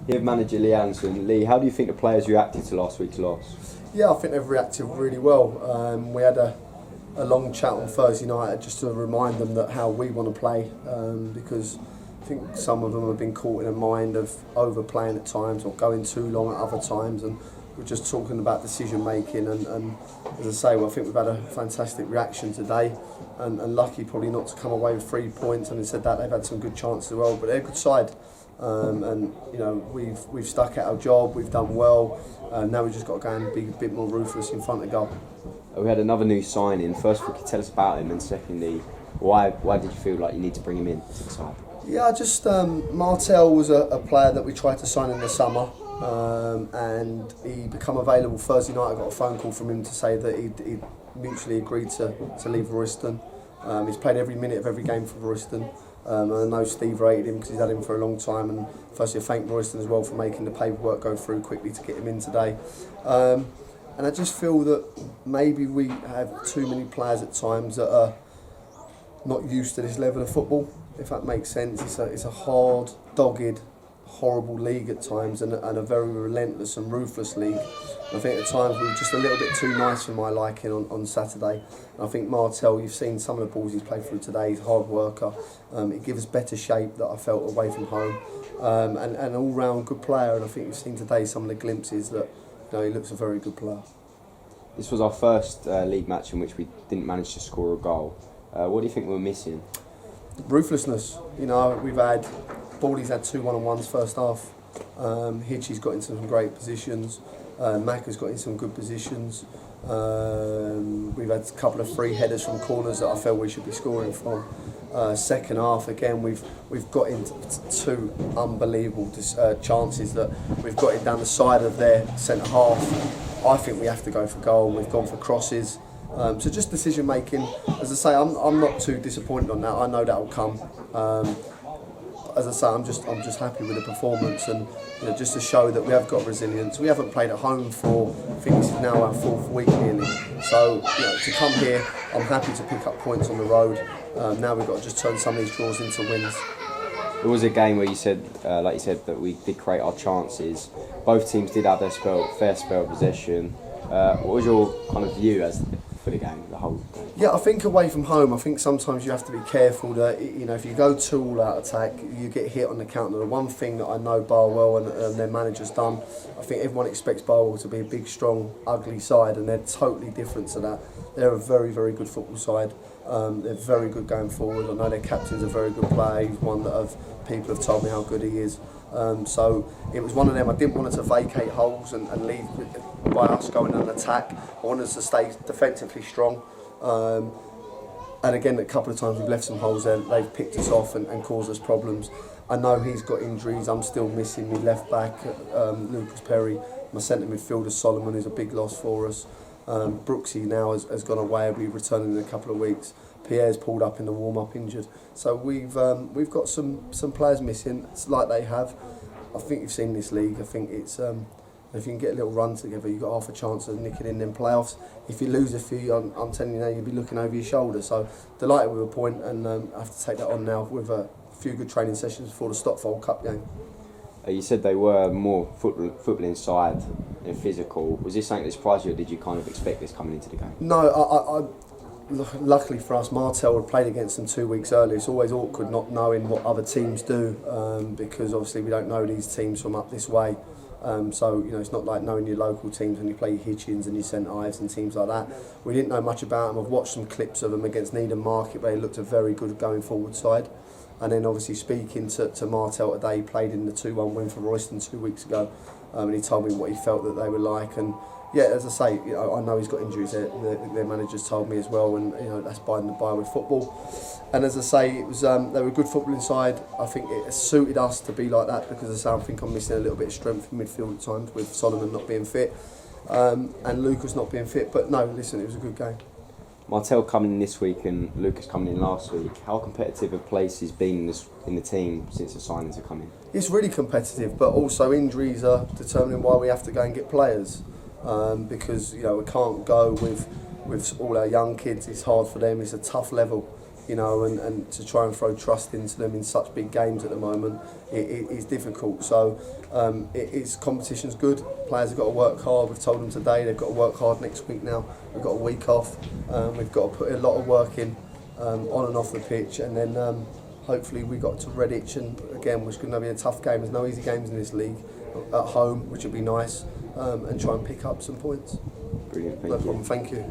Here, manager Lee Allinson. Lee, how do you think the players reacted to last week's loss? Yeah, I think they've reacted really well. We had a long chat on Thursday night just to remind them that how we want to play, because I think some of them have been caught in a mind of overplaying at times or going too long at other times, and we're just talking about decision making. And as I say, I think we've had a fantastic reaction today, and lucky probably not to come away with 3 points. And said that they've had some good chances as well, but they're a good side. And you know, we've stuck at our job, we've done well, now we've just got to go and be a bit more ruthless in front of goal. We had another new signing. First of all, can you tell us about him, and secondly, why did you feel like you need to bring him in to the side? Yeah, Martel was a player that we tried to sign in the summer, and he became available Thursday night. I got a phone call from him to say that he'd mutually agreed to leave Royston. He's played every minute of every game for Royston. I know Steve rated him because he's had him for a long time, and firstly I thank Royston as well for making the paperwork go through quickly to get him in today. And I just feel that maybe we have too many players at times that are not used to this level of football, if that makes sense. It's a hard, dogged, horrible league at times, and a very relentless and ruthless league. I think at times we were just a little bit too nice for my liking on Saturday. And I think Martel, you've seen some of the balls he's played through today, he's a hard worker. He gives us better shape that I felt away from home. And an all-round good player, and I think you've seen today some of the glimpses that he looks a very good player. This was our first league match in which we didn't manage to score a goal. What do you think we're missing? Ruthlessness. We've had Baldy's had 2 1-on-1s first half. Hitchy's got into some great positions. Mac has got in some good positions. We've had a couple of free headers from corners that I felt we should be scoring from. Second half again, we've got into 2 unbelievable chances that we've got it down the side of their centre half. I think we have to go for goal. We've gone for crosses. So just decision making. As I say, I'm not too disappointed on that. I know that will come. As I say, I'm just happy with the performance, and just to show that we have got resilience. We haven't played at home for, I think this is now our 4th week nearly. So to come here, I'm happy to pick up points on the road. Now we've got to just turn some of these draws into wins. It was a game where you said, like you said, that we did create our chances. Both teams did have their fair spell of possession. What was your kind of view for the game, the whole game? Yeah, I think away from home, I think sometimes you have to be careful that if you go too all-out attack, you get hit on the counter. The one thing that I know Barwell and their manager's done, I think everyone expects Barwell to be a big, strong, ugly side, and they're totally different to that. They're a very, very good football side. They're very good going forward. I know their captain's a very good player. He's one that people have told me how good he is. So it was one of them. I didn't want us to vacate holes and leave by us going on an attack. I wanted us to stay defensively strong. And again, a couple of times we've left some holes there. They've picked us off and caused us problems. I know he's got injuries. I'm still missing my left back, Lucas Perry. My centre midfielder Solomon is a big loss for us. Brooksy now has gone away. He'll be returning in a couple of weeks. Pierre's pulled up in the warm-up injured. So we've got some players missing, like they have. I think you've seen this league. I think it's if you can get a little run together, you've got half a chance of nicking in them playoffs. If you lose a few, I'm telling you now, you'll be looking over your shoulder. So delighted with a point, and I have to take that on now with a few good training sessions before the Stockfold Cup game. You said they were more football inside and physical. Was this something that surprised you, or did you kind of expect this coming into the game? No, luckily for us, Martel had played against them 2 weeks earlier. It's always awkward not knowing what other teams do, because obviously we don't know these teams from up this way. So it's not like knowing your local teams when you play your Hitchins and your St Ives and teams like that. We didn't know much about them. I've watched some clips of them against Needham Market, but they looked a very good going forward side. And then obviously speaking to Martel today, he played in the 2-1 win for Royston 2 weeks ago, and he told me what he felt that they were like. And yeah, as I say, I know he's got injuries. Their managers told me as well, and that's by the by with football. And as I say, it was they were a good footballing side. I think it suited us to be like that because I think I'm missing a little bit of strength in midfield at times with Solomon not being fit, and Lucas not being fit. But no, listen, it was a good game. Martel coming in this week and Lucas coming in last week. How competitive a place has been in the team since the signings have come in? It's really competitive, but also injuries are determining why we have to go and get players. Because we can't go with all our young kids. It's hard for them. It's a tough level. you know, and to try and throw trust into them in such big games at the moment, it is difficult. So it's competition's good. Players have got to work hard. We've told them today they've got to work hard next week now. We've got a week off. We've got to put a lot of work in on and off the pitch, and then hopefully we got to Redditch, and again, which is going to be a tough game. There's no easy games in this league at home, which would be nice, and try and pick up some points. Brilliant, No problem, thank you.